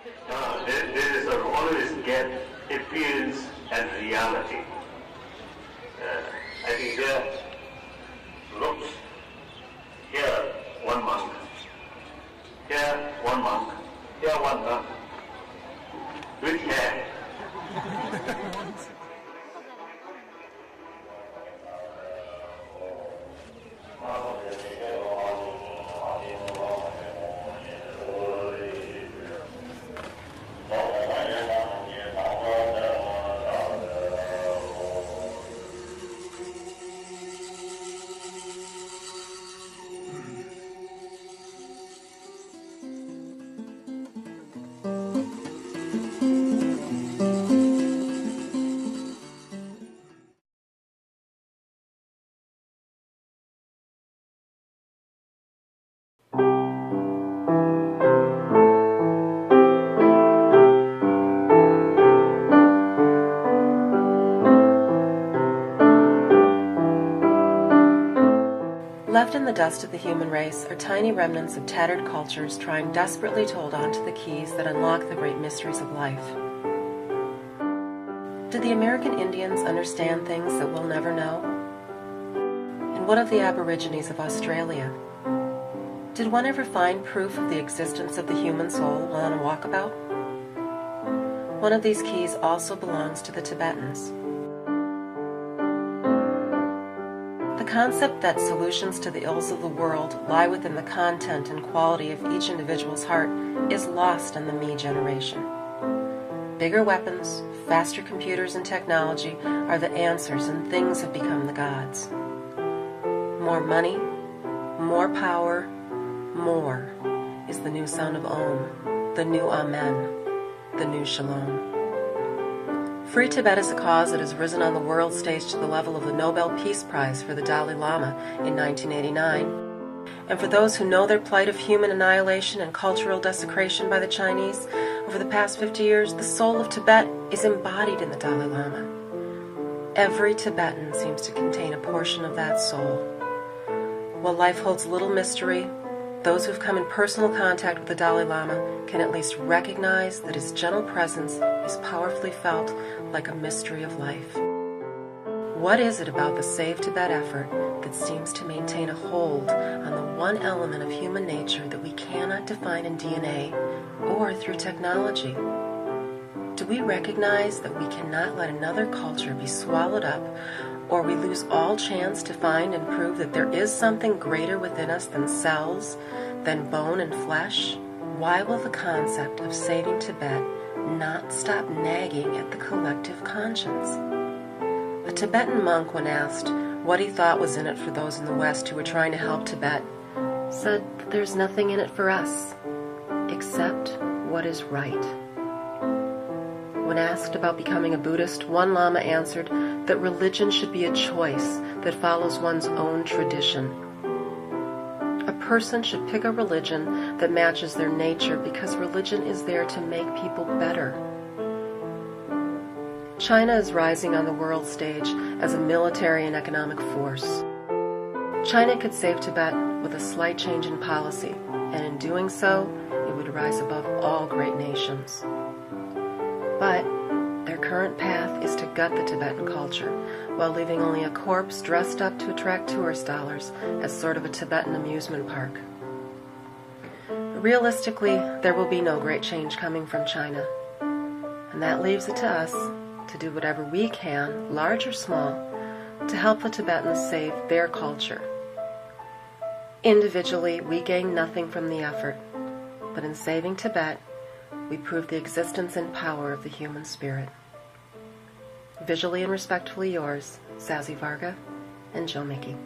There is always gap, appearance and reality. I think there looks here one monk, here one monk, here one monk with hair. Left in the dust of the human race are tiny remnants of tattered cultures trying desperately to hold on to the keys that unlock the great mysteries of life. Did the American Indians understand things that we'll never know? And what of the Aborigines of Australia? Did one ever find proof of the existence of the human soul while on a walkabout? One of these keys also belongs to the Tibetans. The concept that solutions to the ills of the world lie within the content and quality of each individual's heart is lost on the me generation. Bigger weapons, faster computers and technology are the answers, and things have become the gods. More money, more power, more is the new sound of Om, the new Amen, the new Shalom. Free Tibet is a cause that has risen on the world stage to the level of the Nobel Peace Prize for the Dalai Lama in 1989. And for those who know their plight of human annihilation and cultural desecration by the Chinese, over the past 50 years, the soul of Tibet is embodied in the Dalai Lama. Every Tibetan seems to contain a portion of that soul. While life holds little mystery, those who've come in personal contact with the Dalai Lama can at least recognize that his gentle presence is powerfully felt like a mystery of life. What is it about the Save Tibet effort that seems to maintain a hold on the one element of human nature that we cannot define in DNA or through technology? Do we recognize that we cannot let another culture be swallowed up, or we lose all chance to find and prove that there is something greater within us than cells, than bone and flesh? Why will the concept of saving Tibet not stop nagging at the collective conscience? A Tibetan monk, when asked what he thought was in it for those in the West who were trying to help Tibet, said that there's nothing in it for us, except what is right. When asked about becoming a Buddhist, one Lama answered that religion should be a choice that follows one's own tradition. A person should pick a religion that matches their nature because religion is there to make people better. China is rising on the world stage as a military and economic force. China could save Tibet with a slight change in policy, and in doing so, it would rise above all great nations. But their current path is to gut the Tibetan culture, while leaving only a corpse dressed up to attract tourist dollars as sort of a Tibetan amusement park. Realistically, there will be no great change coming from China, and that leaves it to us to do whatever we can, large or small, to help the Tibetans save their culture. Individually, we gain nothing from the effort, but in saving Tibet, we prove the existence and power of the human spirit. Visually and respectfully yours, Sazi Varga and Joe Mickey.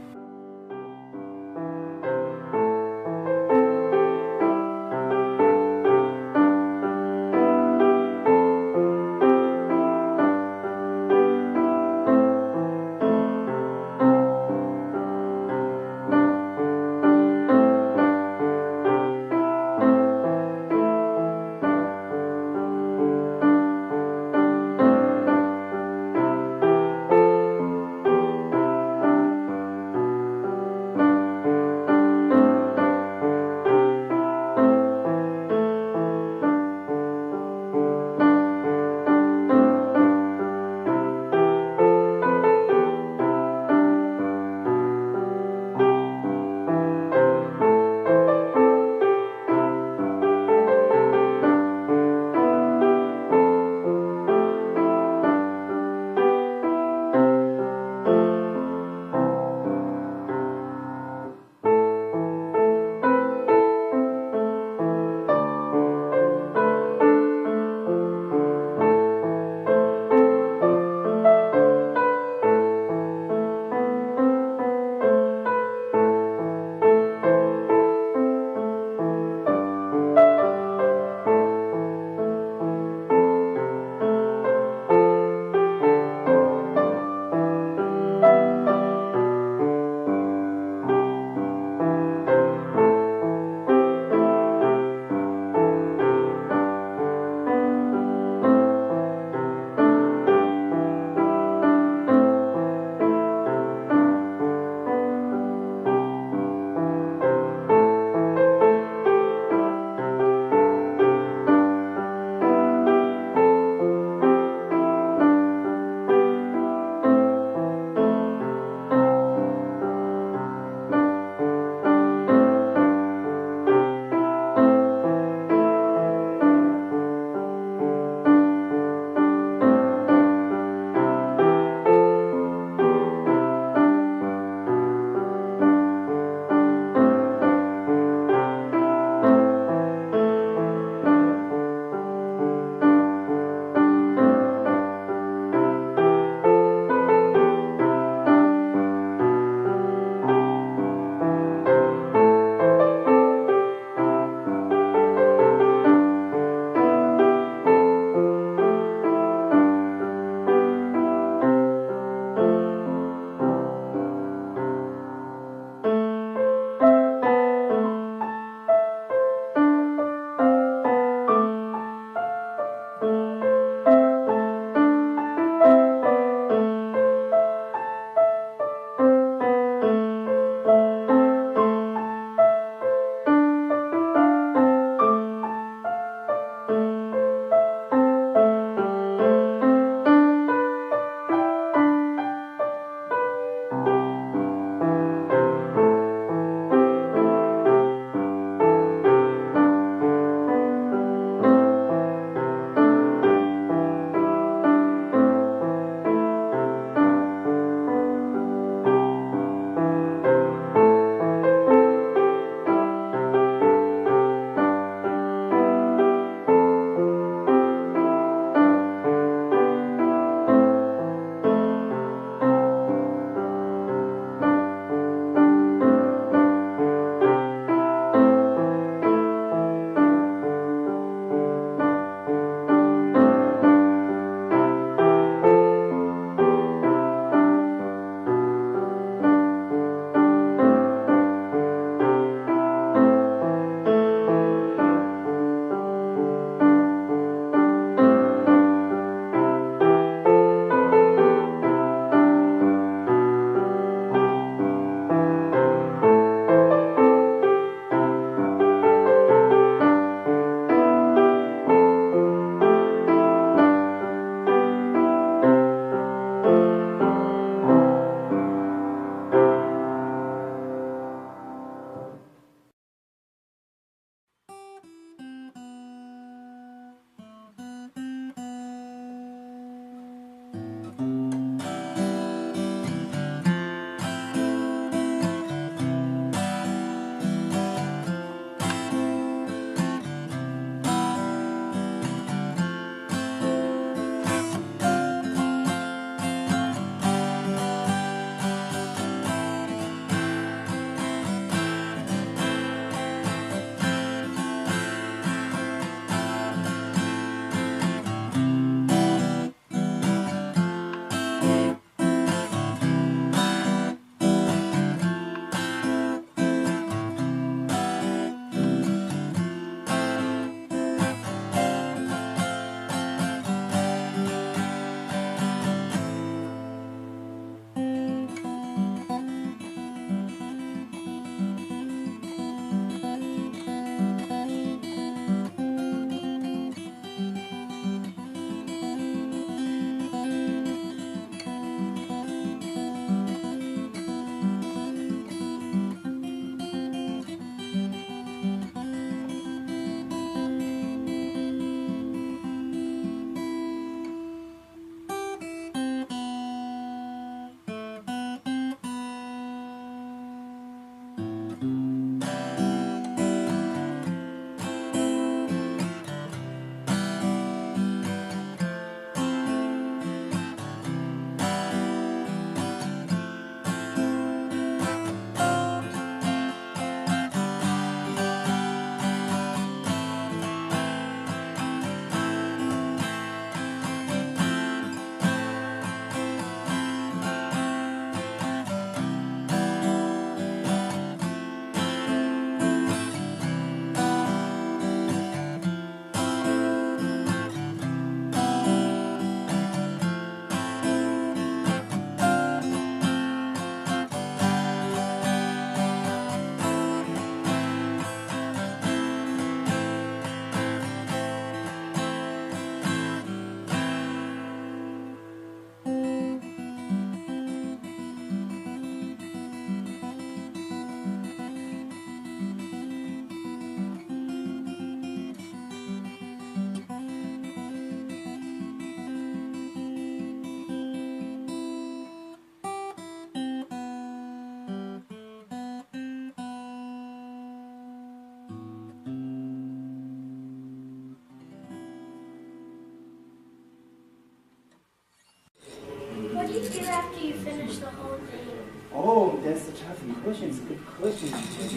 finish the whole thing. Oh, that's a tough question. It's a good question.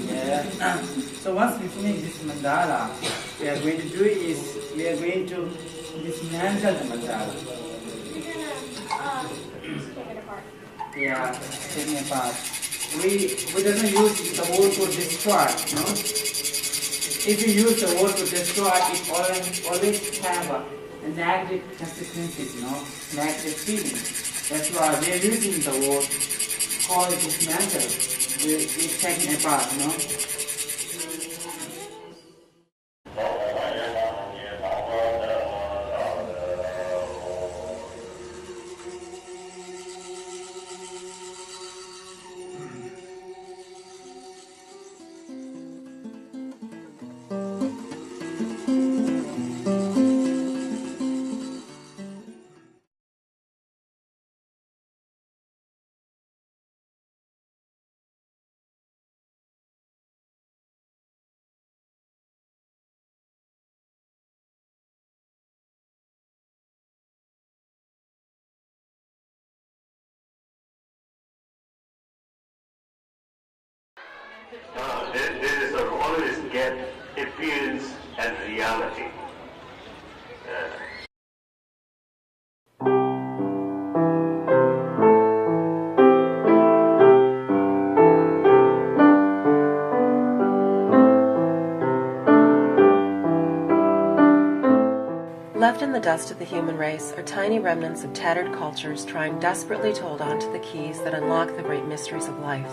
Yeah. So once we finish this mandala, we are going to do is we are going to dismantle the mandala. You're gonna take it apart. Yeah, taking apart. We doesn't use the word to destroy, no? If you use the word to destroy, it always have a negative consequences, negative feelings. That's why we are using the word called dismantle. We're taking apart, There is always gap, appearance and reality. Left in the dust of the human race are tiny remnants of tattered cultures trying desperately to hold on to the keys that unlock the great mysteries of life.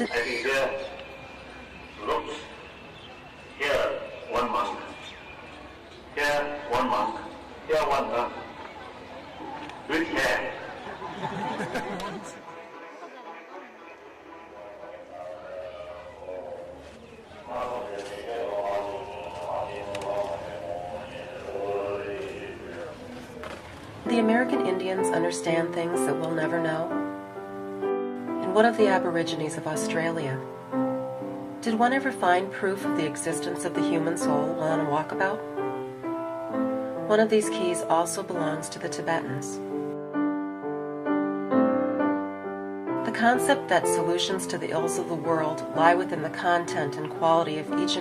I think there looks here one monk, here one monk, here one monk, with hair. The American Indians understand things that we'll never know? And what of the Aborigines of Australia? Did one ever find proof of the existence of the human soul while on a walkabout? One of these keys also belongs to the Tibetans. The concept that solutions to the ills of the world lie within the content and quality of each